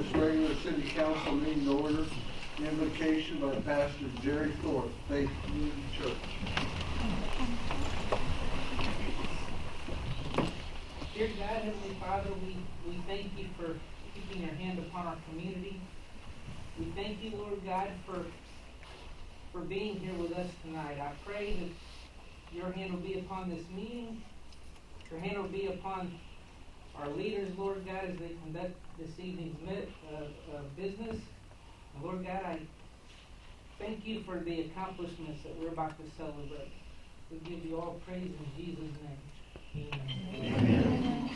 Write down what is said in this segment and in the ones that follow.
this regular city council meeting to order. Invocation by Pastor Jerry Thorpe, Faith Community Church. Dear God, Heavenly Father, we thank you for keeping your hand upon our community. We thank you, Lord God, for being here with us tonight. I pray that your hand will be upon this meeting. Your hand will be upon our leaders, Lord God, as they conduct this evening's business. And Lord God, I thank you for the accomplishments that we're about to celebrate. We give you all praise in Jesus' name. Amen.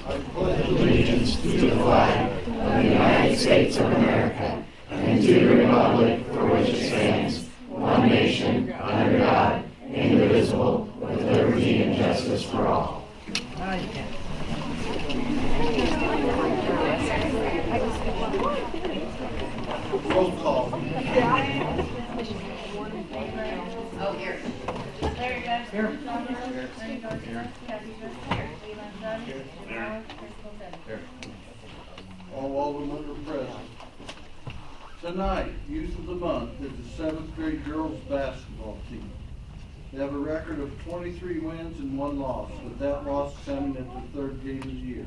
I pledge Allegiance to the flag of the United States of America and to the republic for which it stands, one nation, under God, indivisible, with liberty and justice for all. roll call. Oh, here. Larry Best. Here. Thomas. Randy Garcia. Kathy Driscoll. Leland Dunn. Howard. Crystal Bennett. All Aldermen are present. Tonight, Youth of the Month is the 7th grade girls basketball team. They have a record of 23 wins and 1 loss, with that loss coming at their 3rd game of the year.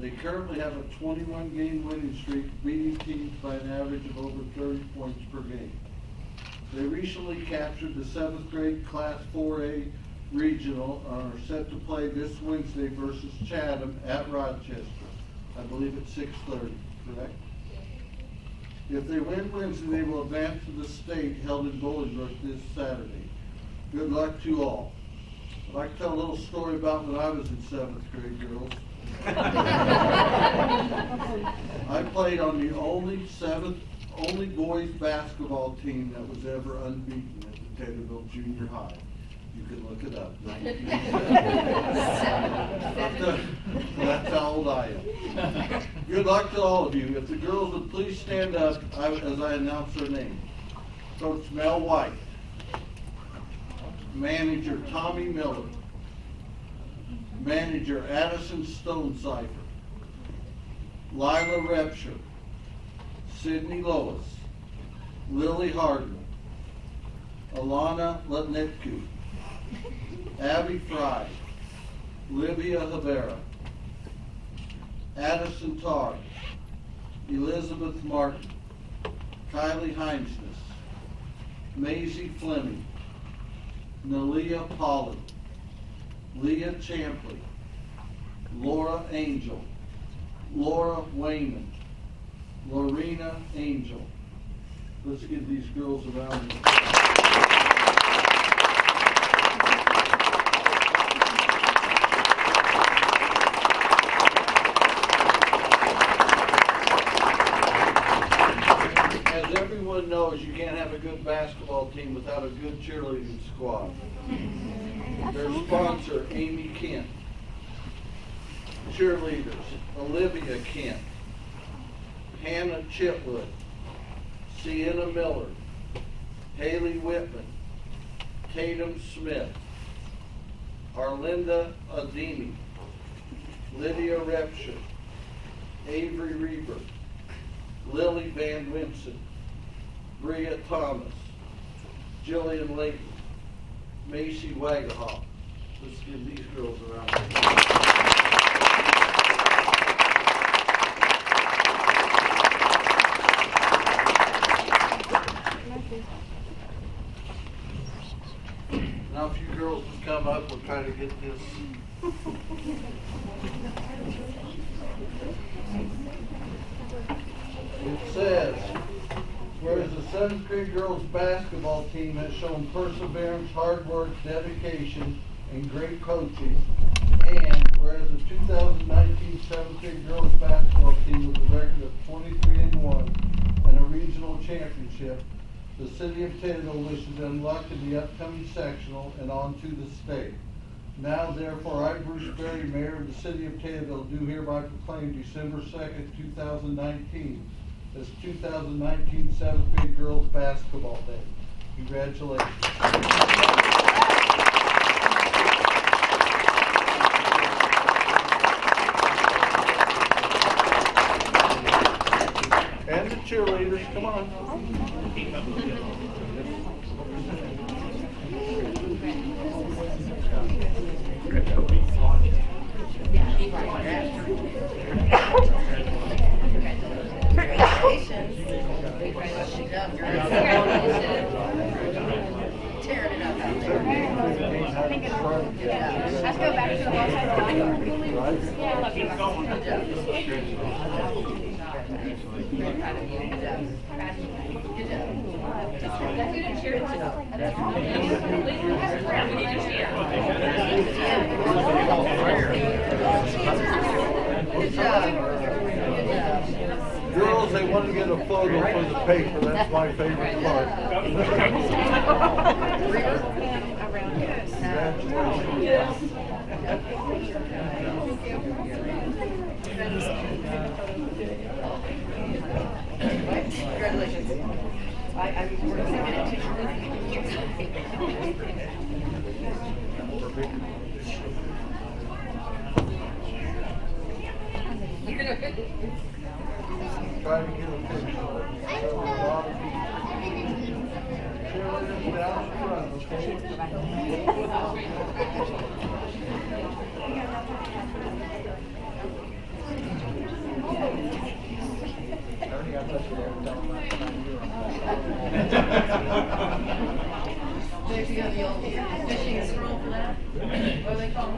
They currently have a 21-game winning streak, beating teams by an average of over 30 points per game. They recently captured the 7th grade Class 4A Regional and are set to play this Wednesday versus Chatham at Rochester. I believe at 6:30, correct? If they win Wednesday, they will advance to the state held in Bolingbrook this Saturday. Good luck to you all. I'd like to tell a little story about when I was in 7th grade, girls. I played on the only boys basketball team that was ever unbeaten at the Taylorville Junior High. You can look it up. That's how old I am. Good luck to all of you. If the girls would please stand up as I announce their name. Coach Mel White. Manager Tommy Miller. Manager Addison Stonecipher. Lila Repsher. Sydney Lois. Lily Hardman. Alana Letnitku. Abby Fry. Livia Havera. Addison Tarr. Elizabeth Martin. Kylie Heinznes. Maisie Fleming. Nalia Pollard. Leah Champley. Laura Angel. Laura Wayman. Lorena Angel. Let's give these girls a round of applause. As everyone knows, you can't have a good basketball team without a good cheerleading squad. Their sponsor, Amy Kent. Cheerleaders, Olivia Kent. Hannah Chitwood. Sienna Miller. Haley Whitman. Tatum Smith. Arlinda Ademi. Lydia Repsher. Avery Reber. Lily Van Winson. Bria Thomas. Jillian Layton. Macy Wagahoff. Let's give these girls a round of applause. Now if you girls would come up, we'll try to get this. It says, whereas the 7th grade girls basketball team has shown perseverance, hard work, dedication, and great coaching, and whereas the 2019 7th grade girls basketball team with a record of 23-1 and a regional championship, the city of Taylorville wishes them luck in the upcoming sectional and on to the state. Now, therefore, I, Bruce Berry, Mayor of the city of Taylorville, do hereby proclaim December 2nd, 2019 as 2019 7th grade girls basketball day. Congratulations. cheerleaders, come on. Congratulations. Tearing it up out there. Let's go back to the website. Yeah, love you. Good job. Very proud of you. Good job. Good job. Good job. Girls, they want to get a photo for the paper. That's my favorite part. Congratulations. I'm working a minute too. Try to get a picture. Cheerleaders down front, okay? Dave, you got the old fishing scroll for that? What do they call it?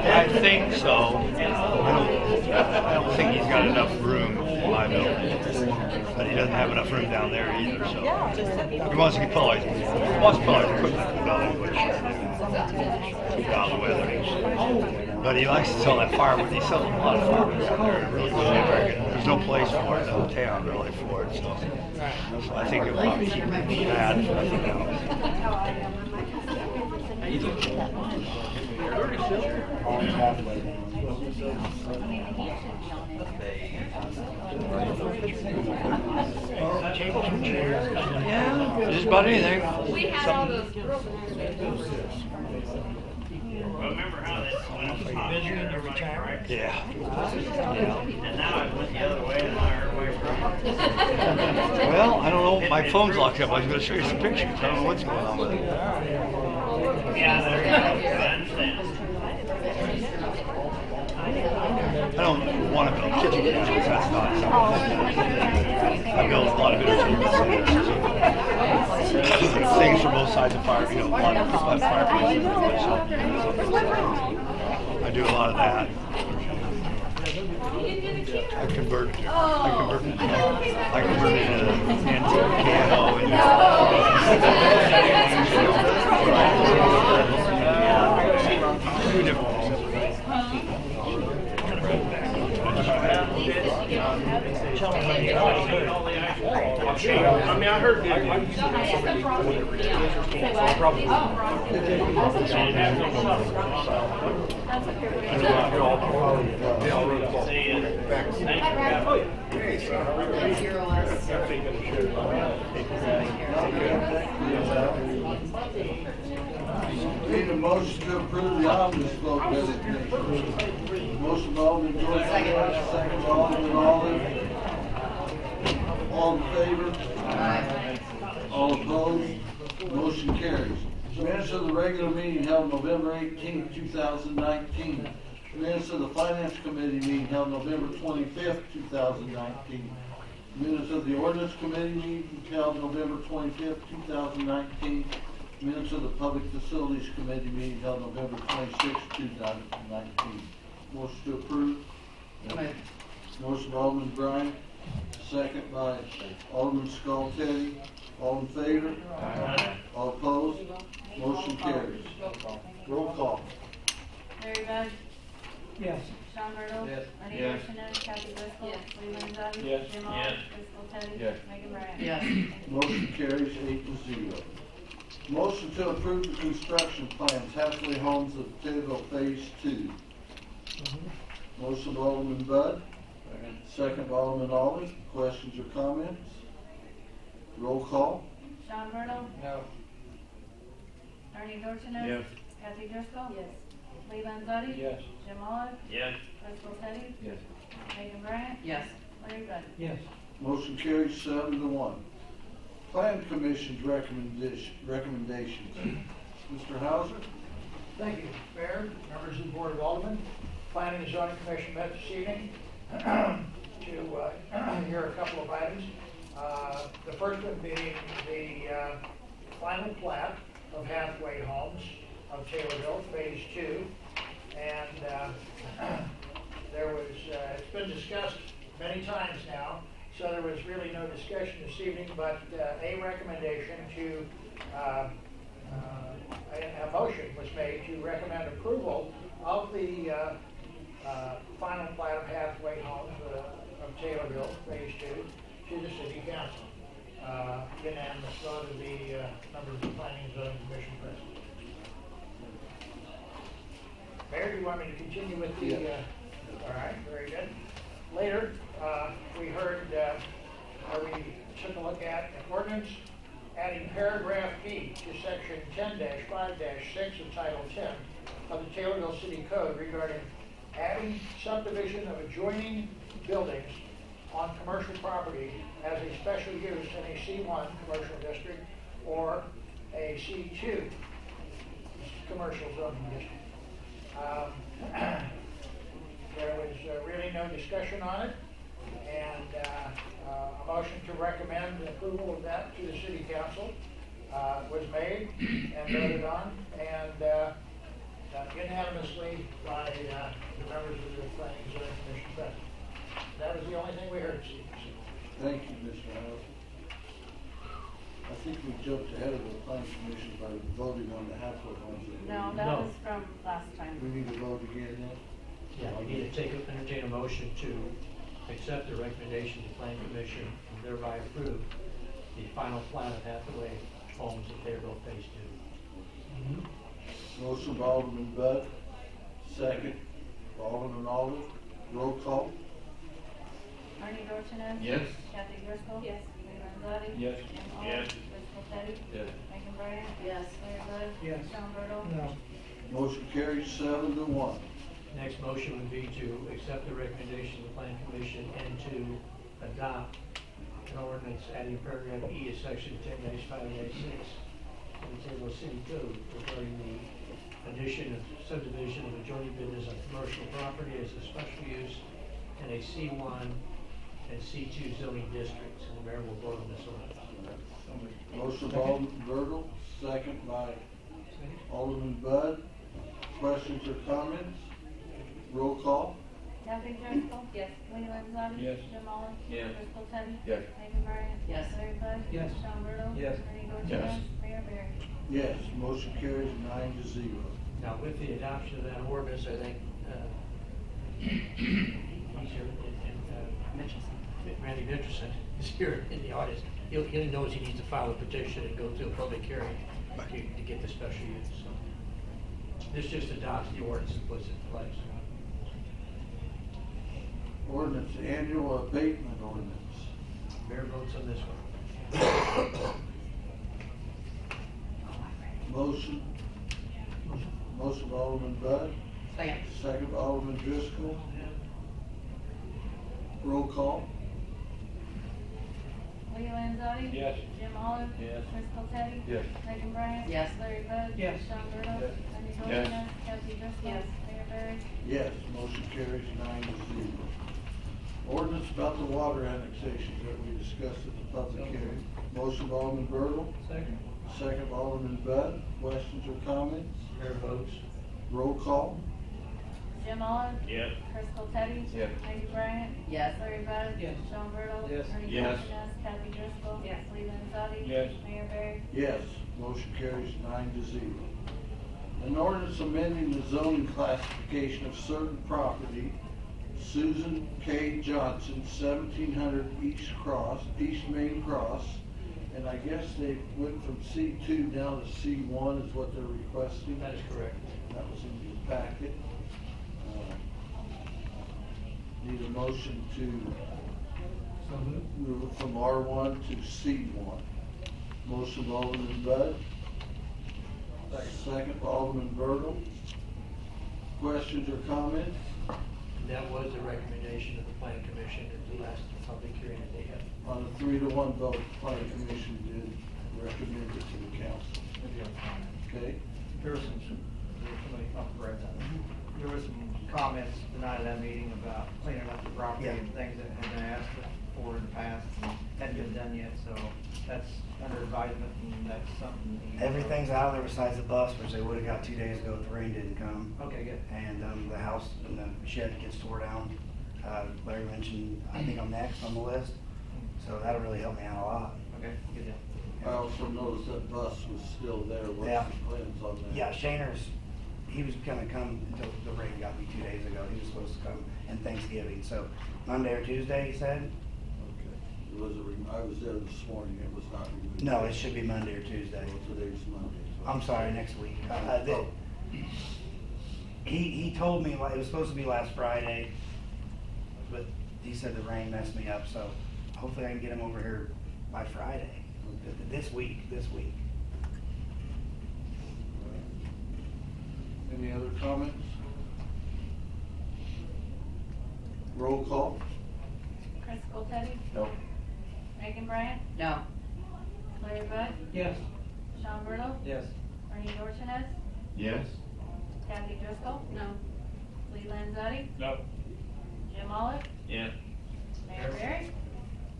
I think so. I don't think he's got enough room in my building. But he doesn't have enough room down there either, so. He wants to put all his equipment in the building, which out of the weather. But he likes to sell that firewood. He sells a lot of firewood out there. It really goes very good. There's no place for it in the town really for it, so I think it would probably keep it bad for nothing else. Yeah, just about anything. We had all those Remember how this went up top Busy in here, your everybody retirement? corrected? Yeah. And now it went the other way and now everybody corrected. Well, I don't know. My phone's locked up. I was going to show you some pictures. I don't know what's going on with it. Yeah, there you go. I understand. I don't want to build kitchen cabinets. That's not something. I build a lot of entertainment centers. Things for both sides of fire. You know, a lot of people have fireplaces. I do a lot of that. I converted it into antique piano and two different things. I mean, I heard good news. Need a motion to approve the omnibus vote designation. Motion by Alderman Joyce, second by Alderman Olive. All in favor? All opposed? Motion carries. Minutes of the regular meeting held November 18th, 2019. Minutes of the Finance Committee meeting held November 25th, 2019. Minutes of the Ordinance Committee meeting held November 25th, 2019. Minutes of the Public Facilities Committee meeting held November 26th, 2019. Motion to approve. Motion by Alderman Bryant, second by Alderman Skoltedi. All in favor? All opposed? Motion carries. Roll call. Larry Bud? Yes. Sean Bertle? Yes. Lenny Yes. Dorchenez? Kathy Driscoll? Yes. Lee Landzadi? Yes. Jim Yes. Olive? Crystal Teddy? Yes. Megan Bryan? Yes. Motion carries 8-0. Motion to approve the construction plans, Hathaway Homes of Taylorville Phase 2. Motion by Alderman Bud, second by Alderman Olive. Questions or comments? Roll call. Sean Bertle. No. Ernie Dorchenez. Yes. Kathy Driscoll. Yes. Lee Landzadi. Yes. Jim Olive. Yes. Crystal Teddy. Yes. Megan Bryant. Yes. Larry Bud. Yes. Motion carries 7-1. Plan Commission's recommendations. Mr. Hauser? Thank you, Mayor, members of the Board of Aldermen. Planning and Zoning Commission met this evening to hear a couple of items. The first one being the final plat of Hathaway Homes of Taylorville, Phase 2. And it's been discussed many times now, so there was really no discussion this evening, but a recommendation to a motion was made to recommend approval of the final plat of Hathaway Homes of Taylorville, Phase 2, to the City Council. Unanimous vote of the members of the Planning and Zoning Commission present. Mayor, do you want me to continue with the? Yes. All right, very good. Later, we heard, or we took a look at an ordinance adding paragraph E to section 10-5-6 of Title 10 of the Taylorville City Code regarding adding subdivision of adjoining buildings on commercial property as a special use in a C1 commercial district or a C2 commercial zoning district. There was really no discussion on it, and a motion to recommend approval of that to the City Council was made and voted on, and unanimously by the members of the Planning and Zoning Commission present. That was the only thing we heard this evening. Thank you, Mr. Hauser. I think we jumped ahead of the Planning Commission by voting on the Hathaway Homes. No, that was from last time. We need to vote again then? Yeah, we need to entertain a motion to accept the recommendation of the Planning Commission and thereby approve the final plat of Hathaway Homes at Taylorville Phase 2. Motion by Alderman Bud, second by Alderman Olive. Roll call. Ernie Dorchenez. Yes. Kathy Driscoll. Yes. Lee Landzadi. Yes. Jim Olive. Yes. Crystal Teddy. Yes. Megan Bryant. Yes. Larry Bud. Yes. Sean Bertle. No. Motion carries 7-1. Next motion would be to accept the recommendation of the Planning Commission and to adopt an ordinance adding paragraph E to section 10-5-6 of the Taylorville City Code regarding the addition of subdivision of adjoining business on commercial property as a special use in a C1 and C2 zoning districts. And the mayor will vote on this ordinance. Motion by Alderman Bertle, second by Alderman Bud. Questions or comments? Roll call. Kathy Driscoll. Yes. Lee Landzadi. Yes. Jim Olive. Yes. Crystal Teddy. Yes. Megan Bryant. Yes. Larry Bud. Yes. Sean Bertle. Yes. Ernie Dorchenez. Yes. Mayor Barry. Yes, motion carries 9-0. Now, with the adoption of that ordinance, I think, he's here, and Randy Mitchell is here in the audience. He knows he needs to file a petition and go through a public hearing to get the special use. So this just adopts the ordinance and puts it in place. Ordinance, annual abatement ordinance. Mayor votes on this one. Motion. Motion by Alderman Bud, Second. second by Alderman Driscoll. Roll call. Lee Landzadi. Yes. Jim Olive. Yes. Crystal Teddy. Yes. Megan Bryant. Yes. Larry Bud. Yes. Sean Bertle. Yes. Ernie Yes. Dorchenez. Kathy Driscoll. Yes. Mayor Barry. Yes, motion carries 9-0. Ordinance about the water annexations that we discussed at the public hearing. Motion by Alderman Bertle, Second. second by Alderman Bud. Questions or comments? Mayor votes. Roll call. Jim Olive. Yes. Crystal Teddy. Yes. Megan Bryant. Yes. Larry Bud. Yes. Sean Bertle. Yes. Ernie Yes. Dorchenez. Kathy Driscoll. Yes. Lee Landzadi. Yes. Mayor Barry. Yes, motion carries 9-0. An ordinance amending the zoning classification of certain property, Susan K. Johnson, 1700 East Main Cross, and I guess they went from C2 down to C1 is what they're requesting. That is correct. That was in your packet. Need a motion to So moved. move it from R1 to C1. Motion by Alderman Bud. Second by Alderman Bertle. Questions or comments? That was the recommendation of the Plan Commission at the last public hearing that they had. On a 3-to-1 vote, the planning commission did recommend it to the council. Maybe I'll comment. Okay? There was some comments tonight at that meeting about cleaning up the property Yeah. and things that had been asked for in the past and hadn't been done yet, so that's under advisement and that's something. Everything's out of there besides the bus, which they would've got 2 days ago if the rain didn't come. Okay, good. And, the house and the shed gets tore down. Larry mentioned, I think I'm next on the list, so that'll really help me out a lot. Okay, good deal. I also noticed that bus was still there. Yeah. What's the plans on that? Yeah, Shaner's, he was gonna come until the rain got me 2 days ago. He was supposed to come in Thanksgiving, so Monday or Tuesday, he said? Okay. It was I was there this morning. It was not removed. No, it should be Monday or Tuesday. Well, today's Monday. so- I'm sorry, next week. He told me it was supposed to be last Friday, but he said the rain messed me up, so hopefully I can get him over here by Friday. This week. Any other comments? Roll call? Chris Goltetti? No. Megan Bryan? No. Larry Bud? Yes. Sean Bertle? Yes. Bernie Dorchenez? Yes. Kathy Driscoll? No. Lee Landzadi? No. Jim Olive? Yeah. Mayor Barry?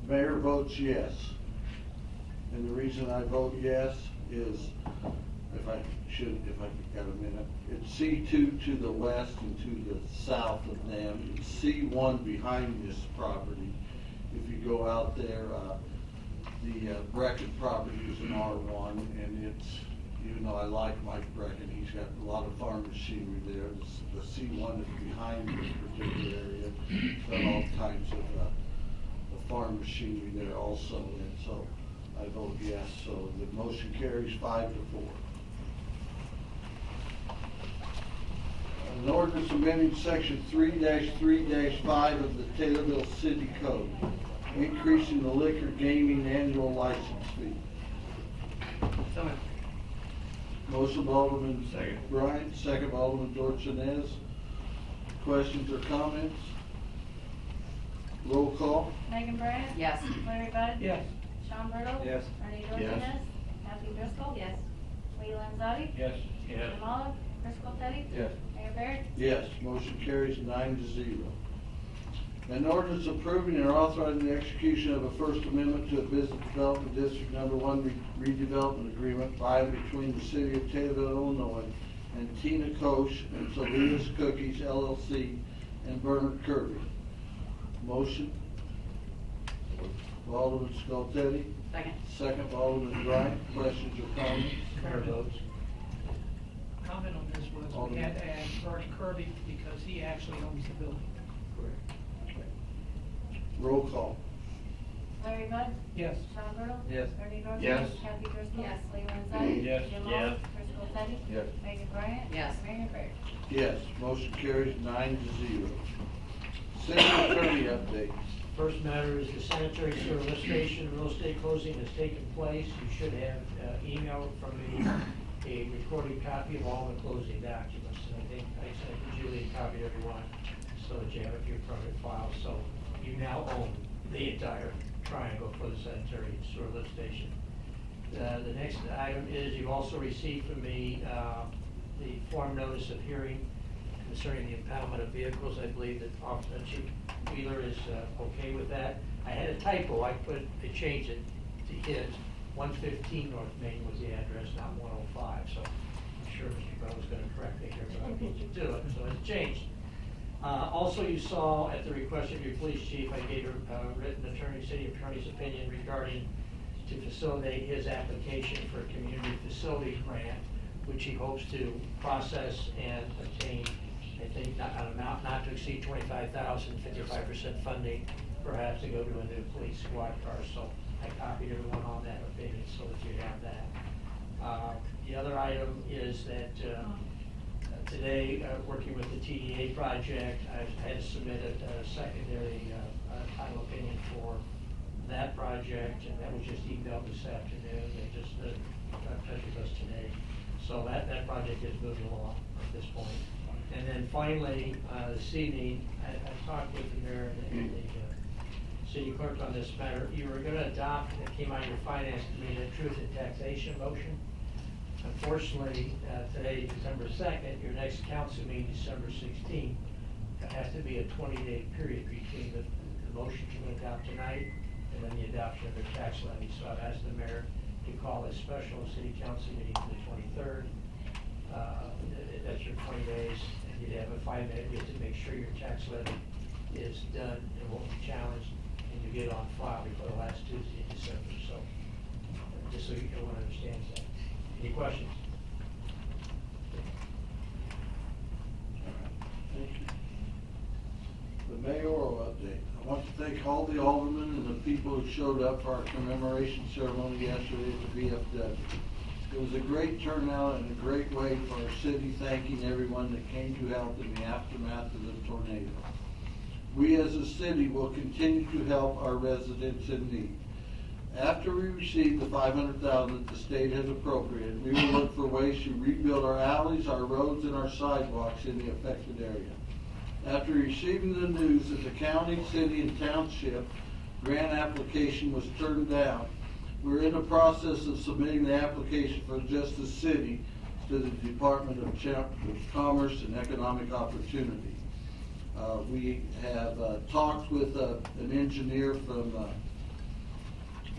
Mayor votes yes. And the reason I vote yes is, if I got a minute, it's C2 to the west and to the south of them. It's C1 behind this property. If you go out there, the Brecken property is an R1, and it's, even though I like Mike Brecken, he's got a lot of farm machinery there. The C1 is behind this particular area. It's got all kinds of farm machinery there also, and so I vote yes. So the motion carries 5-4. An ordinance amending section 3-3-5 of the Taylorville City Code, increasing the liquor gaming annual license fee. So moved. Motion by Alderman Second. Bryant, second by Alderman Dorchenez. Questions or comments? Roll call? Megan Bryan? Yes. Larry Bud? Yes. Sean Bertle? Yes. Bernie Dorchenez? Kathy Driscoll? Yes. Lee Landzadi? Yes. Jim Olive? Chris Goltetti? Yes. Mayor Barry? Yes, motion carries 9-0. An ordinance approving and authorizing the execution of a First Amendment to a Business Development District Number 1 redevelopment agreement by and between the City of Taylorville, Illinois, and Tina Koch and Salinas Cookies LLC and Bernard Kirby. Motion. Alderman Skoltedi. Second. Second by Alderman Bryant. Questions or comments? Mayor votes. Comment on this was, we Alderman. had to add Bert Kirby because he actually owns the building. Roll call. Larry Bud? Yes. Sean Bertle? Yes. Bernie Dorchenez? Yes. Kathy Driscoll? Yes. Lee Landzadi? Yes. Jim Yes. Olive? Chris Goltetti? Yes. Megan Bryan? Yes. Mayor Barry? Yes, motion carries 9-0. City Attorney update. First matter is the sanitary sewer lift station real estate closing has taken place. You should have emailed from me a recorded copy of all the closing documents. And I think I sent Julie a copy of everyone so that you have it in your permanent file. So you now own the entire triangle for the sanitary sewer lift station. The next item is you've also received from me the form notice of hearing concerning the impoundment of vehicles. I believe that Chief Wheeler is okay with that. I had a typo. I changed it to his. 115 North Main was the address, not 105. So I'm sure Mr. Brown was going to correct me here, but I beat you to it, so it's changed. Also, you saw at the request of your police chief, I gave a written city attorney's opinion regarding to facilitate his application for a community facility grant, which he hopes to process and obtain, I think, an amount not to exceed $25,000, 55% funding, perhaps to go to a new police squad car. So I copied everyone on that opinion so that you have that. The other item is that today, working with the TDA project, I had submitted a secondary final opinion for that project, and that was just emailed this afternoon, they just got in touch with us today. So that project is moving along at this point. And then finally, this evening, I talked with the mayor and the city clerk on this matter. You were gonna adopt, it came out of your finance committee, a truth in taxation motion. Unfortunately, today, December 2nd, your next council meeting, December 16th, there has to be a 20-day period between the motion you went out tonight and then the adoption of the tax levy. So I've asked the mayor to call a special city council meeting for the 23rd. That's your 20 days, and you'd have a 5-minute just to make sure your tax levy is done and won't be challenged, and you get on file before the last Tuesday in December. So just so everyone understands that. Any questions? Thank you. The mayoral update. I want to thank all the aldermen and the people who showed up for our commemoration ceremony yesterday at the VFW. It was a great turnout and a great way for our city thanking everyone that came to help in the aftermath of the tornado. We as a city will continue to help our residents in need. After we receive the $500,000 that the state has appropriated, we will look for ways to rebuild our alleys, our roads, and our sidewalks in the affected area. After receiving the news that the county, city, and township grant application was turned down, we're in the process of submitting the application for just the city to the Department of Commerce and Economic Opportunity. We have talked with an engineer from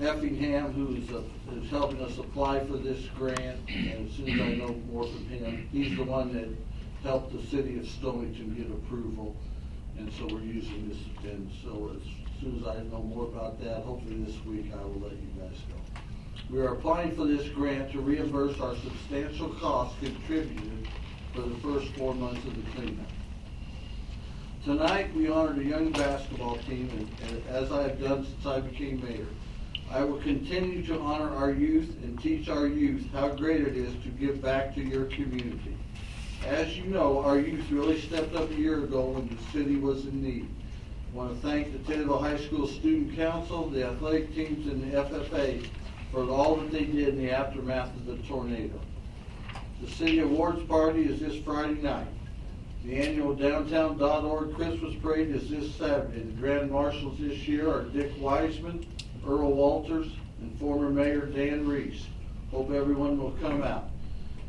Effingham who is helping us apply for this grant, and as soon as I know more from him, he's the one that helped the city of Stonington get approval, and so we're using this. And so as soon as I know more about that, hopefully this week, I will let you guys know. We are applying for this grant to reimburse our substantial costs contributed for the first 4 months of the cleanup. Tonight, we honored a young basketball team, and as I have done since I became mayor, I will continue to honor our youth and teach our youth how great it is to give back to your community. As you know, our youth really stepped up a year ago when the city was in need. I want to thank the Taylorville High School Student Council, the athletic teams, and the FFA for all that they did in the aftermath of the tornado. The City Awards Party is this Friday night. The annual Downtown.org Christmas Parade is this Saturday. The Grand Marshals this year are Dick Wiseman, Earl Walters, and former Mayor Dan Reese. Hope everyone will come out.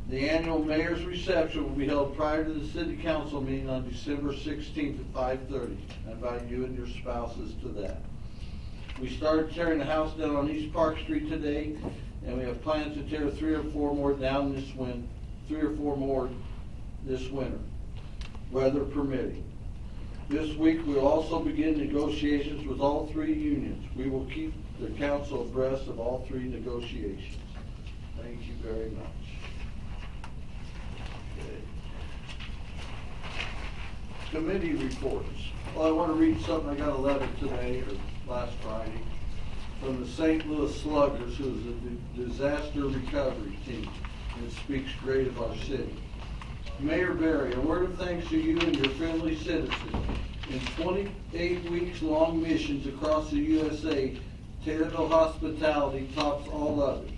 The annual Mayor's Reception will be held prior to the City Council meeting on December 16th at 5:30. I invite you and your spouses to that. We started tearing the house down on East Park Street today, and we have plans to tear 3 or 4 more down this winter, 3 or 4 more this winter, weather permitting. This week, we'll also begin negotiations with all 3 unions. We will keep the council abreast of all 3 negotiations. Thank you very much. Okay. Committee reports. Well, I want to read something. I got a letter today, or last Friday, from the St. Louis Sluggers, who is a disaster recovery team, and it speaks great of our city. Mayor Barry, a word of thanks to you and your friendly citizens. In 28 weeks long missions across the USA, Taylorville hospitality tops all others.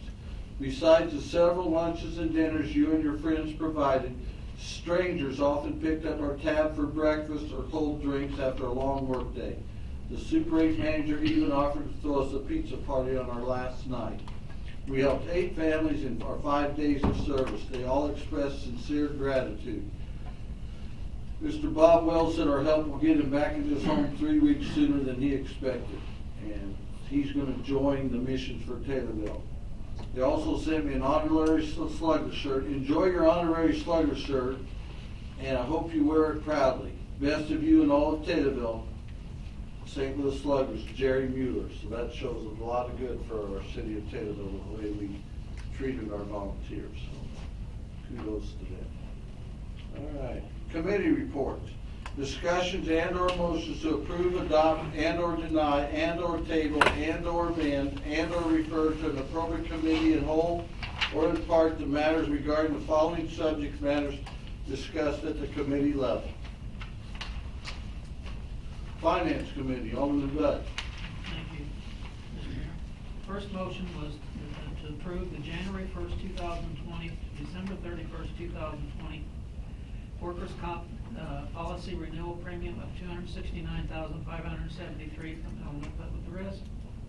Besides the several lunches and dinners you and your friends provided, strangers often picked up our tab for breakfast or cold drinks after a long work day. The Super 8 manager even offered to throw us a pizza party on our last night. We helped 8 families in our 5 days of service. They all expressed sincere gratitude. Mr. Bob Wells said our help will get him back in his home 3 weeks sooner than he expected, and he's going to join the missions for Taylorville. They also sent me an honorary Slugger shirt. Enjoy your honorary Slugger shirt, and I hope you wear it proudly. Best of you and all of Taylorville, St. Louis Sluggers, Jerry Mueller. So that shows a lot of good for our city of Taylorville, the way we treated our volunteers. So kudos to them. All right. Committee reports. Discussions and or motions to approve, adopt, and or deny, and or table, and or amend, and or refer to an appropriate committee in whole or in part the matters regarding the following subject matters discussed at the committee level. Finance Committee, OMNIBUS. Thank you. first motion was to approve the January 1st, 2020, December 31st, 2020 workers' comp policy renewal premium of $269,573 from Element, but with the rest,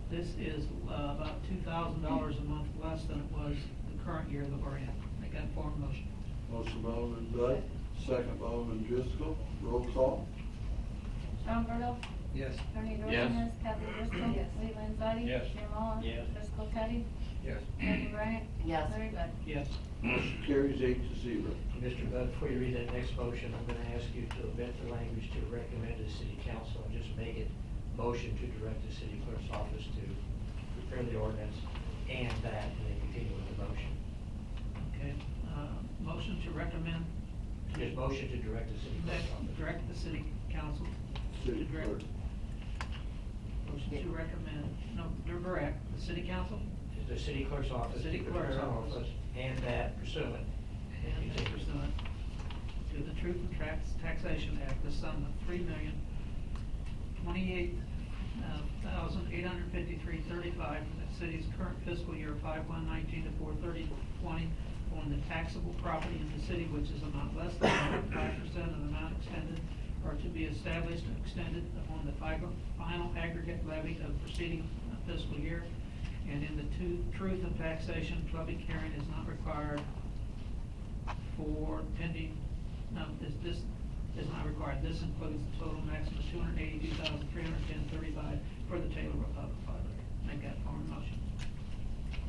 this is about $2,000 a month less than it was the current year that we're in. Make that form motion. Motion by Alderman Bud, second by Alderman Driscoll. Roll call. Sean Burdell. Yes. Bernie Yes. Dorchenez. Kathy Driscoll. Yes. Lee Landzadi. Yes. Jim Mullins. Yes. Driscoll Teddy. Yes. Megan Bryan. Yes. Larry Bud. Yes. Motion carries 8-0. Mr. Bud, before you read that next motion, I'm gonna ask you to amend the language to recommend to the city council and just make it motion to direct the city clerk's office to prepare the ordinance and that, and then continue with the motion. Okay, motion to recommend, Just motion to direct the city clerk's office. direct the city council. City to direct- clerk. Motion to recommend, no, direct, the city council The city clerk's office. City to prepare clerk's an office. ordinance, and that pursuant. and that pursuant to the Truth in Taxation Act, the sum of $3,028,853.35 from the city's current fiscal year 5/1/19 to 4/30/20 on the taxable property in the city, which is amount less than 5% of the amount extended or to be established and extended upon the final aggregate levy of preceding fiscal year. And in the Truth in Taxation, public hearing is not required for pending, this is not required. This includes the total maximum of $282,310.35 for the Taylorville Public Library. Make that form motion.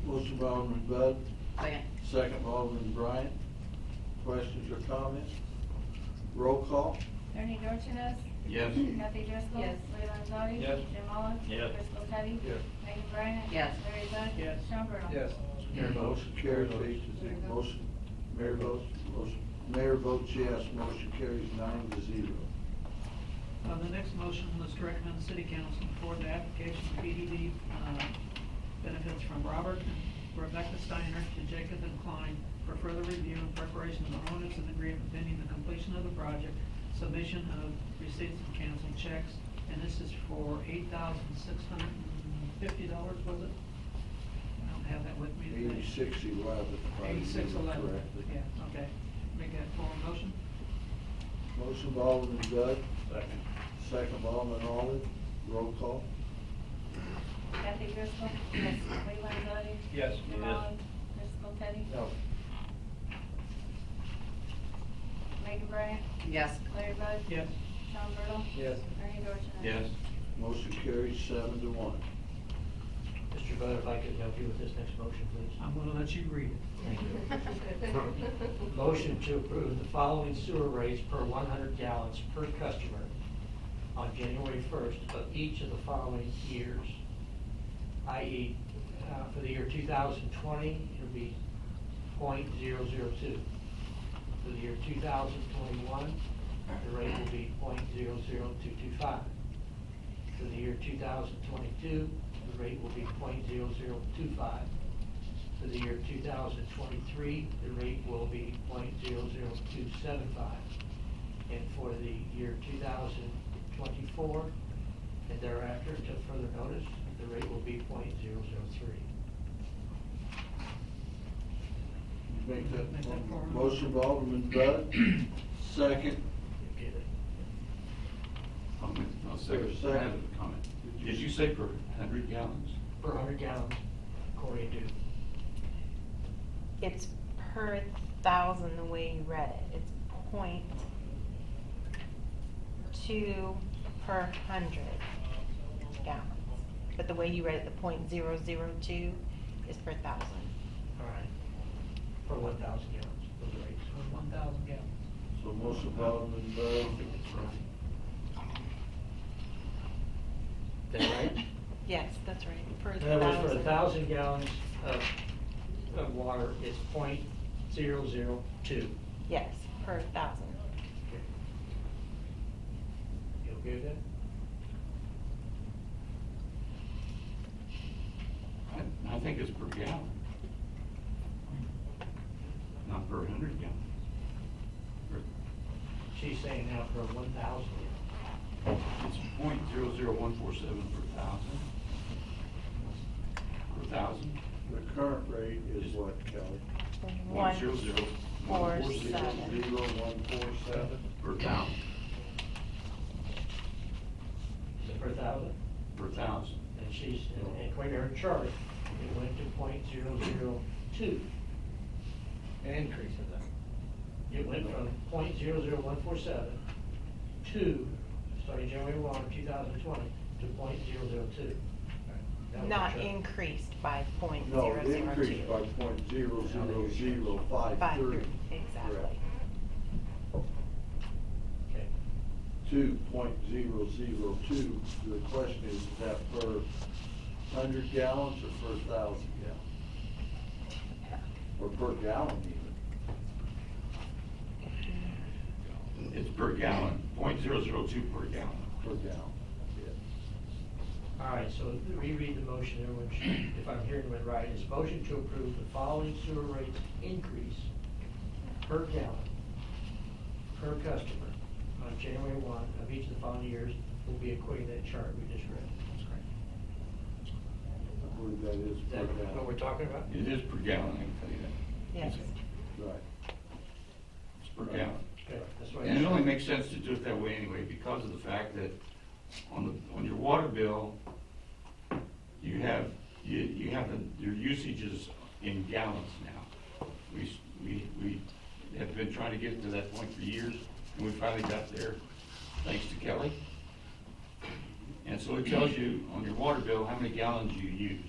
Motion by Alderman Bud, Second. second by Alderman Bryant. Questions or comments? Roll call. Bernie Dorchenez. Yes. Kathy Driscoll. Yes. Lee Landzadi. Yes. Jim Mullins. Yes. Driscoll Teddy. Yes. Megan Bryan. Yes. Larry Bud. Yes. Sean Burdell. Motion carries 8-0. Motion, Mayor votes, Mayor votes yes, motion carries 9-0. The next motion was to recommend the city council for the application of PDD benefits from Robert and Rebecca Steiner to Jacob and Klein for further review and preparation of the ordinance and agreement pending the completion of the project, submission of receipts and canceled checks, and this is for $8,650, was it? I don't have that with me today. 8611. if I remember 8611, correctly. yeah, okay. Make that form motion. Motion by Alderman Bud. Second. Second by Alderman Olive. Roll call. Kathy Driscoll. Yes. Lee Landzadi. Yes. Jim Mullins. Driscoll Teddy. No. Megan Bryan. Yes. Larry Bud. Yes. Sean Burdell. Yes. Bernie Dorchenez. Yes. Motion carries 7-1. Mr. Bud, if I could help you with this next motion, please. I'm gonna let you read it. Thank you. Motion to approve the following sewer rates per 100 gallons per customer on January 1st of each of the following years, i.e., for the year 2020, it'll be .002. For the year 2021, the rate will be .00225. For the year 2022, the rate will be .0025. For the year 2023, the rate will be .00275. And for the year 2024 and thereafter, to further notice, the rate will be .003. Make that Make that form. motion by Alderman Bud. Second. Comment. I'll Second. second. I have a comment. Did you say per 100 gallons? Per 100 gallons, according to, It's per thousand the way you read it. It's .2 per 100 gallons. But the way you read it, the .002 is per thousand. all right, for 1,000 gallons, those rates. For 1,000 gallons. So motion by Alderman Bud. Is that right? Yes, that's right. Per In other words, for 1,000. 1,000 gallons of water, it's .002. Yes, per 1,000. You okay with that? I think it's per gallon. Not per 100 gallons. She's saying now for 1,000. It's .00147 per thousand. Per Kelly. 147. 147. Per town. Per thousand. Per thousand. And she's, and according to her chart, it went to .002. An increase of that. It went from .00147 to, starting January 1, 2020, to .002. That was Not the chart. increased by No, .002. increased by .00053. Exactly. Okay. To .002. The question is that per 100 gallons or per 1,000 gallons? Or per gallon even? It's per gallon, .002 per gallon. Per gallon, All right, so reread the motion, everyone, if I'm hearing it right, it's motion to approve the following sewer rates increase per gallon, per customer, on January 1 of each of the following years, will be according to that chart we just read. That's correct. I believe that is Is per that what gallon. we're talking about? It is per gallon, I can tell you that. Yes. Right. It's per gallon. Okay, that's what. And it only makes sense to do it that way anyway, because of the fact that on your water bill, you have your usages in gallons now. We have been trying to get to that point for years, and we finally got there, thanks to Kelly. And so it tells you on your water bill how many gallons you used.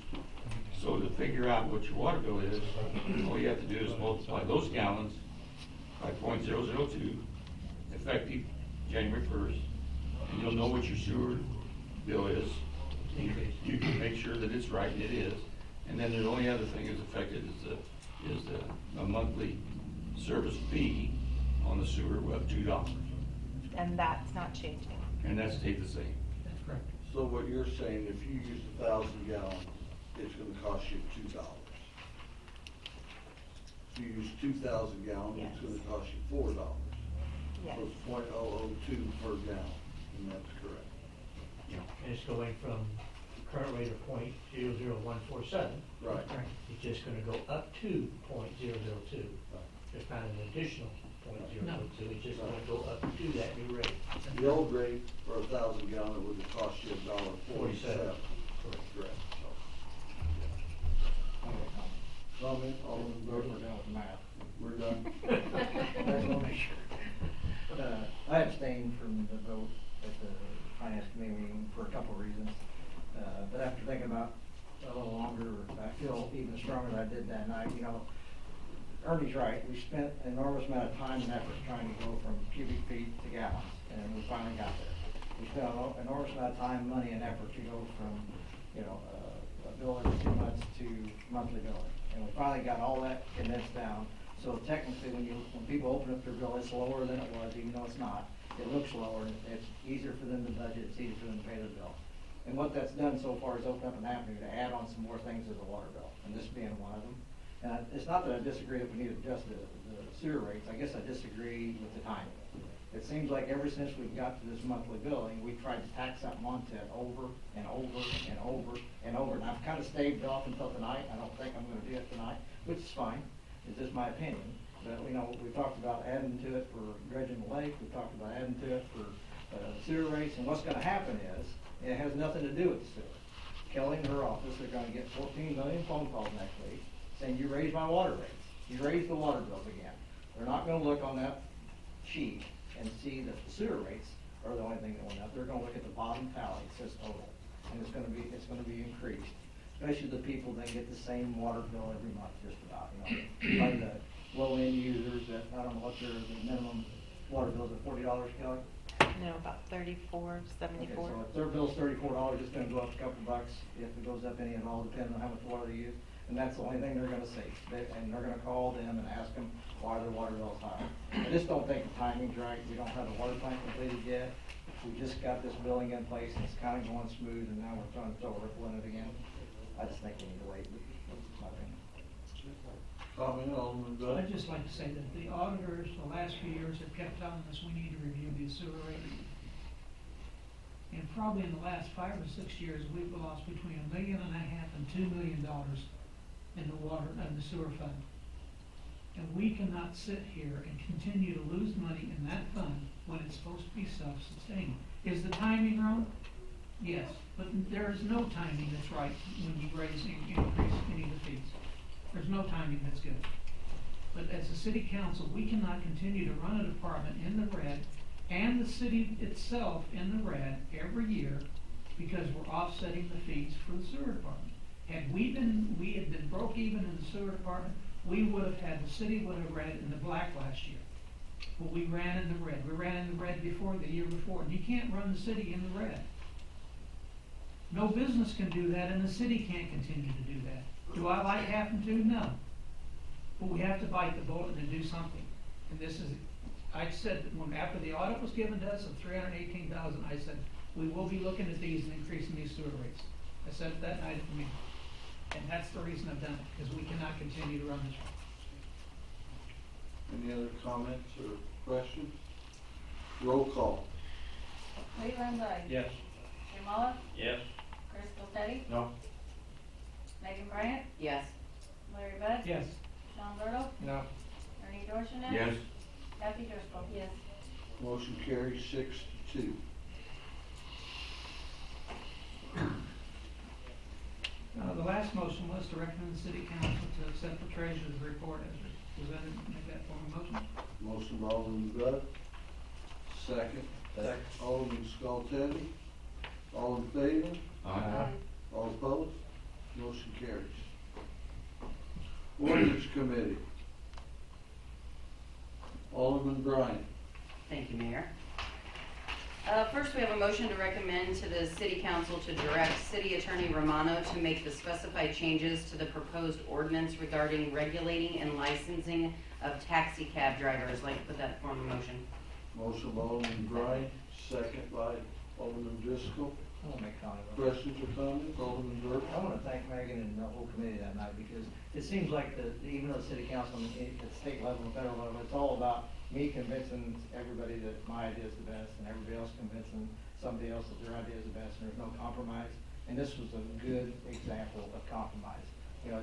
So to figure out what your water bill is, all you have to do is multiply those gallons by .002, effective January 1st, and you'll know what your sewer bill is. You can make sure that it's right, and it is. And then the only other thing that's affected is the monthly service fee on the sewer of $2. And that's not changing. And that stayed the same. That's correct. So what you're saying, if you use 1,000 gallons, it's gonna cost you $2. If you use 2,000 gallons, it's Yes. gonna cost you $4. Yes. So it's .002 per gallon, and that's correct. And it's going from the current rate of .00147. Right. It's just gonna go up to .002. There's not an additional .002, it's just gonna go up to that new rate. The old rate for 1,000 gallon would have cost you $1.47. Correct. Comment, Alderman We're Burton? done with the math. We're done. I just want to make sure. I abstained from the vote at the finance committee meeting for a couple of reasons. But after thinking about it a little longer, I feel even stronger than I did that night. You know, Ernie's right. We spent an enormous amount of time and effort trying to go from cubic feet to gallons, and we finally got there. We spent an enormous amount of time, money, and effort to go from, you know, a bill every 2 months to monthly billing. And we finally got all that condensed down. So technically, when people open up their bill, it's lower than it was, even though it's not. It looks lower, and it's easier for them to budget, it's easier for them to pay their bill. And what that's done so far is open up an avenue to add on some more things to the water bill, and this being one of them. And it's not that I disagree that we need to adjust the sewer rates, I guess I disagree with the timing. It seems like ever since we got to this monthly billing, we tried to tack something onto it over and over and over and over. And I've kind of staved off until tonight. I don't think I'm gonna do it tonight, which is fine. It's just my opinion. But, you know, we talked about adding to it for dredging the lake. We talked about adding to it for sewer rates. And what's gonna happen is, it has nothing to do with the sewer. Kelly and her office are gonna get 14 million phone calls next week saying, you raised my water rates. You raised the water bills again. They're not gonna look on that sheet and see that the sewer rates are the only thing that went up. They're gonna look at the bottom tally, it says total, and it's gonna be increased. Especially the people that get the same water bill every month, just about, you know. Like the low-end users that, I don't know what the minimum water bills are, $40, Kelly? No, about 34, 74. Okay, so if their bill's $34, it's gonna go up a couple bucks, if it goes up any at all, depending on how much water they use. And that's the only thing they're gonna see. And they're gonna call them and ask them why their water bill's high. I just don't think the timing's right. We don't have the water plant completed yet. We just got this billing in place and it's kinda going smooth, and now we're trying to throw a ripple in it again. I just think we need to wait. That's my opinion. Comment, Alderman So I'd Burton? just like to say that the auditors, the last few years, have kept telling us we need to review the sewer rate. And probably in the last 5 or 6 years, we've lost between $1.5 million and $2 million in the water and the sewer fund. And we cannot sit here and continue to lose money in that fund when it's supposed to be self-sustaining. Is the timing wrong? Yes, but there is no timing that's right when you raise and increase any of the fees. There's no timing that's good. But as a city council, we cannot continue to run a department in the red and the city itself in the red every year because we're offsetting the fees for the sewer department. Had we had been broke even in the sewer department, we would have had, the city would have ran in the black last year. But we ran in the red. We ran in the red before, the year before. And you can't run the city in the red. No business can do that, and the city can't continue to do that. Do I like having to? No. But we have to bite the bullet and do something. And this is, I said that when, after the audit was given to us of $318,000, I said, we will be looking at these and increasing these sewer rates. I said it that night at the meeting. And that's the reason I've done it, because we cannot continue to run this way. Any other comments or questions? Roll call. Lee Landzadi. Yes. Jim Olive. Yes. Chris Popetti. No. Megan Bryant. Yes. Larry Bud. Yes. Sean Bertle. No. Ernie Dorchenez. Yes. Kathy Driscoll. Yes. Motion carries 6-2. The last motion was to recommend the city council to accept the treasurer's report as presented. Make that form of motion. Motion by Alderman Bud. Second. Alderman Skoltedi. All in favor? Aye. All opposed? Motion carries. Ordinance Committee. Alderman Bryant. Thank you, Mayor. First, we have a motion to recommend to the City Council to direct City Attorney Romano to make the specified changes to the proposed ordinance regarding regulating and licensing of taxi cab drivers. I'd like to put that in form of motion. Motion by Alderman Bryant, second by Alderman Driscoll. I want to make a comment. Questions or comments? Alderman Burke. I want to thank Megan and the whole committee that night, because it seems like even though the city council at the state level and federal level, it's all about me convincing everybody that my idea is the best, and everybody else convincing somebody else that their idea is the best, and there's no compromise. And this was a good example of compromise. You know,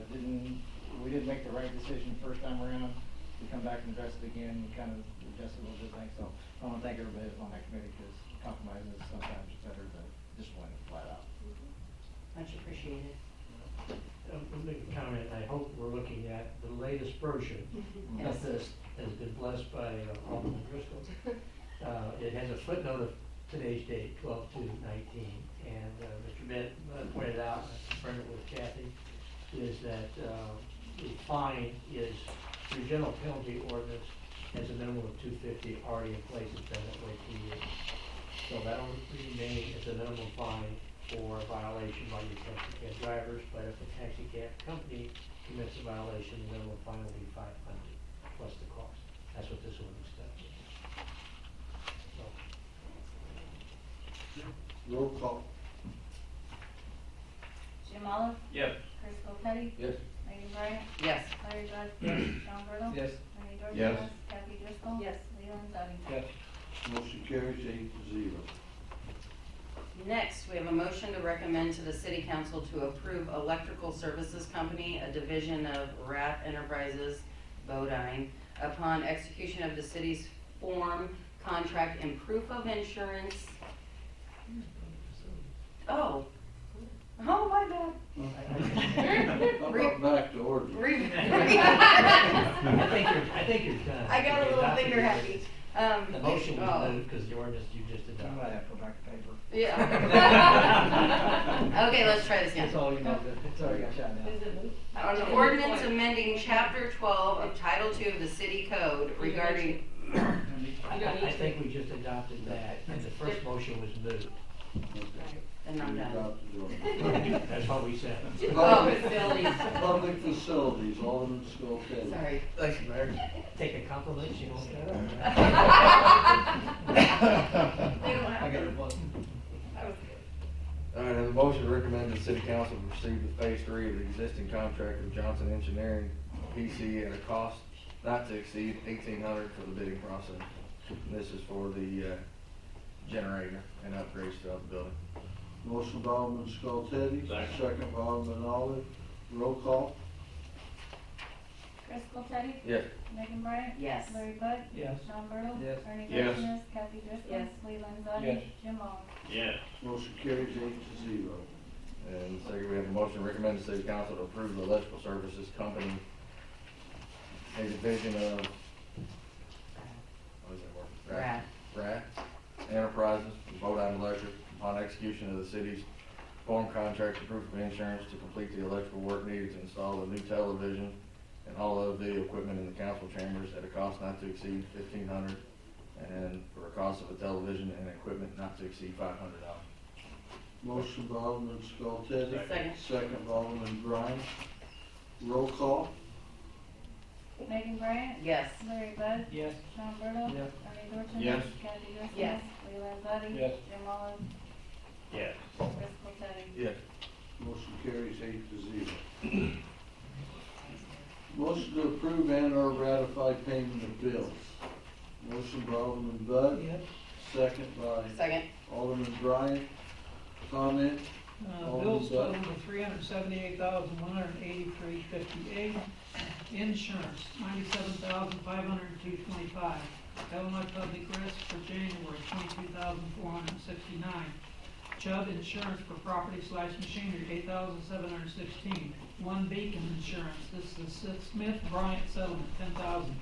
we didn't make the right decision the first time around. We come back and address it again, and kind of adjust a little bit things. So I want to thank everybody that's on that committee, because compromise is sometimes better than just one flat out. Much appreciated. I'll make a comment. I hope we're looking at the latest version Yes. of this has been blessed by Alderman Driscoll. It has a footnote of today's date, 12/2/19, and Mr. Bent pointed out, and I confirmed it with Kathy, is that the fine is, the general penalty ordinance has a minimum of $250 already in place. It's been that way 2 years. So that will remain as a minimum fine for a violation by your taxi cab drivers, but if a taxi cab company commits a violation, the minimum fine will be $500 plus the cost. That's what this ordinance does. So. Roll call. Jim Olive. Yes. Chris Popetti. Yes. Megan Bryant. Yes. Larry Bud. Yes. Sean Bertle. Yes. Ernie Dorchenez. Yes. Kathy Driscoll. Yes. Lee Landzadi. Yes. Motion carries 8-0. Next, we have a motion to recommend to the City Council to approve Electrical Services Company, a division of RAP Enterprises, Bodine, upon execution of the city's form, contract, and proof of insurance. Oh, my bad. How about back to order? I think you're done. I got a little finger happy. The motion was oh. moved because the ordinance you just I might adopted. have to go back to paper. Yeah. Okay, let's try this again. It's all you know, it's already got shot down. On ordinance amending chapter 12 of Title 2 of the City Code regarding, I think we just adopted that, and the first motion was moved. and I'm done. That's what we said. Oh, facilities. Public facilities, Alderman Skoltedi. Sorry. Thanks, Mayor. Take a compliment, you won't get it. They don't have I got to. it. All right, I have a motion to recommend the city council proceed with phase 3 of the existing contract with Johnson Engineering, PC, at a cost not to exceed $1,800 for the bidding process. And this is for the generator and upgrades throughout the building. Motion by Alderman Skoltedi, Second. second by Alderman Olive. Roll call. Driscoll Teddy? Yes. Megan Bryan? Yes. Larry Bud? Yes. Sean Burdell? Yes. Ernie Yes. Dorchenez? Kathy Driscoll? Yes. Lee Landzadi? Yes. Jim Oliver? Yes. Motion carries 8-0. And second, we have a motion to recommend the city council to approve the electrical services company, a division of, what is that word? Rat. Enterprises, Rhode Island Electric, upon execution of the city's form contract and proof of insurance to complete the electrical work needed to install a new television and all other video equipment in the council chambers at a cost not to exceed $1,500, and for a cost of a television and equipment not to exceed $500. Motion by Alderman Skoltedi. Second. Second by Alderman Bryant. Roll call. Megan Bryan? Yes. Larry Bud? Yes. Sean Burdell? Yes. Ernie Dorchenez? Yes. Kathy Driscoll? Yes. Lee Landzadi? Yes. Jim Oliver? Yes. Driscoll Teddy? Yes. Motion carries 8-0. Motion to approve and/or ratify payment of bills. Motion by Alderman Bud. Yep. Second by Second. Alderman Bryant. Comment? Bills total to $378,183.58. Insurance, $97,502.25. Illinois Public Risk for January, $22,469. Chubb Insurance for property / machinery, $8,716. One Beacon Insurance, this is the Smith Bryant settlement, $10,000.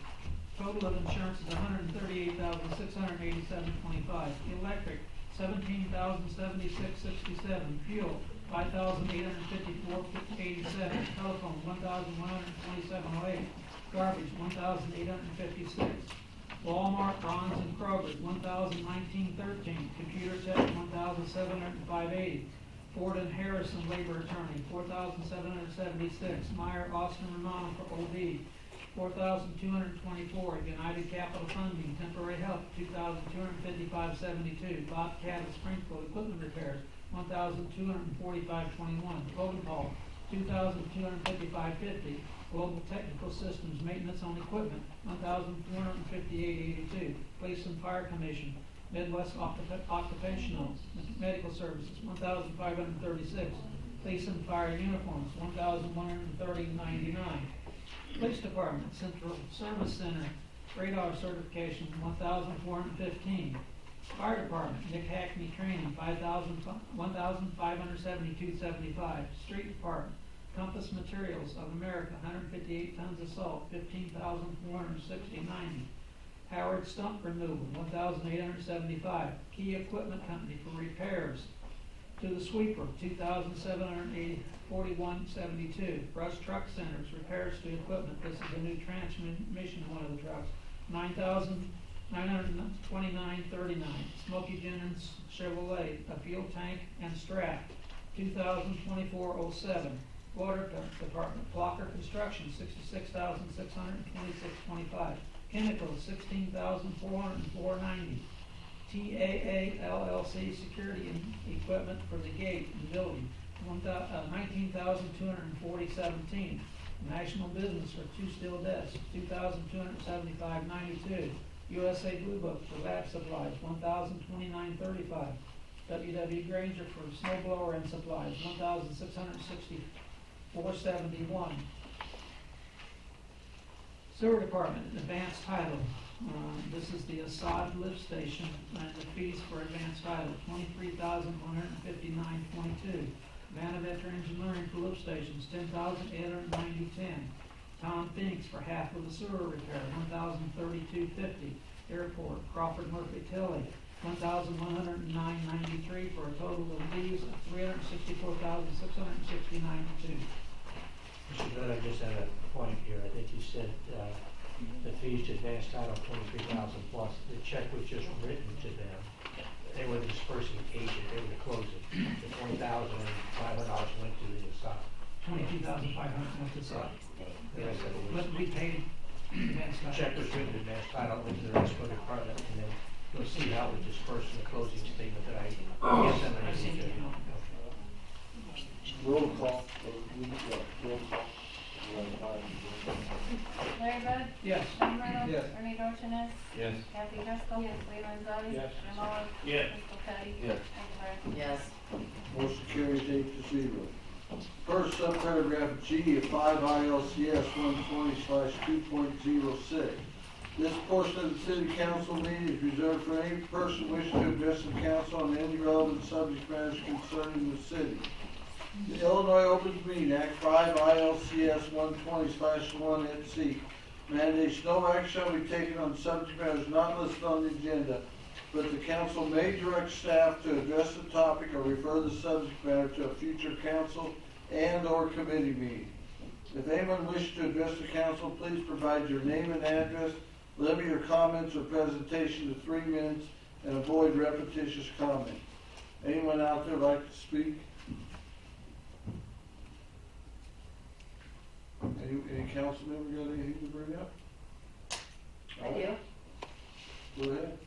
Total of insurance is $138,687.25. Electric, $17,076.67. Fuel, $5,854.87. Telephone, $1,127.08. Garbage, $1,856. Walmart, Ron's, and Kroger, $1,019.13. Computer Tech, $1,705.80. Ford and Harrison Labor Attorney, $4,776. Meyer, Austin, Romano for OD, $4,224. United Capital Funding, Temporary Help, $2,255.72. Bobcat and Springfield Equipment Repairs, $1,245.21. Logan Hall, $2,255.50. Global Technical Systems Maintenance on Equipment, $1,458.82. Police and Fire Commission, Midwest Occupational Medical Services, $1,536. Police and Fire Uniforms, $1,130.99. Police Department, Central Service Center, Radar Certification, $1,415. Fire Department, Nick Hackney Training, $1,572.75. Street Department, Compass Materials of America, 158 tons of salt, $15,460.90. Howard Stump Removal, $1,875. Key Equipment Company for repairs to the sweeper, $2,741.72. Brush Truck Centers, repairs to equipment. This is a new transmission, one of the trucks, $9,929.39. Smoky Jennings Chevrolet, a fuel tank and strap, $2,024.07. Water Department, Blocker Construction, $66,626.25. Chemicals, $16,404.90. TAA LLC Security and Equipment for the Gate and Building, $19,240.17. National Business for 2 steel desks, $2,275.92. USA Blue Book for lab supplies, $1,029.35. WW Granger for snow blower and supplies, $1,664.71. Sewer Department, advanced title. This is the Assad lift station, and the fees for advanced title, $23,159.22. Vanaventure Engineering for lift stations, $10,890.10. Tom Finks for half of the sewer repair, $1,032.50. Airport, Crawford Murphy Tilly, $1,109.93 for a total of fees of $364,669.02. Mr. Good, I just had a point here. I think you said the fees to advance title 23,000 plus. The check was just written to them. They were the dispersing agent. They were the closing. The $20,500 went to the Assad. $22,500 went to Assad. Yes, But we paid advance the title. check was written to advance title, went to the escrow department, and then you'll see how it was dispersed in the closing statement that I seen it. Roll call. Roll call. Larry Bud? Yes. Sean Burdell? Yes. Ernie Dorchenez? Yes. Kathy Driscoll? Lee Landzadi? Yes. Jim Oliver? Yes. Driscoll Teddy? Yes. Megan Bryan? Yes. Motion carries 8-0. first subparagraph G of 5 ILCS 120/2.06. This portion of the city council meeting is reserved for any person wishing to address the council on any relevant subject matters concerning the city. The Illinois Open Meeting Act 5 ILCS 120/1 et seq. mandates no action shall be taken on subject matters not listed on the agenda, but the council may direct staff to address the topic or refer the subject matter to a future council and/or committee meeting. If anyone wishes to address the council, please provide your name and address, limit your comments or presentation to 3 minutes, and avoid repetitious comment. Anyone out there like to speak? Any council member got anything to bring up? I do. Go ahead.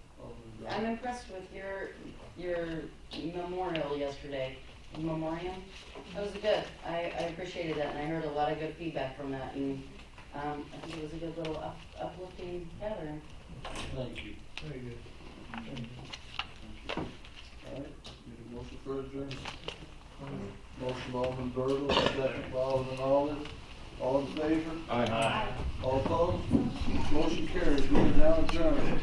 I'm impressed with your memorial yesterday. Memorial? That was good. I appreciated that, and I heard a lot of good feedback from that, and I think it was a good little uplifting gathering. Thank you. Very good. All right, need a motion for adjournment? Motion by Alderman Bertle, second by Alderman Aldis. All in favor? Aye. All opposed? Motion carries. We are now adjourned.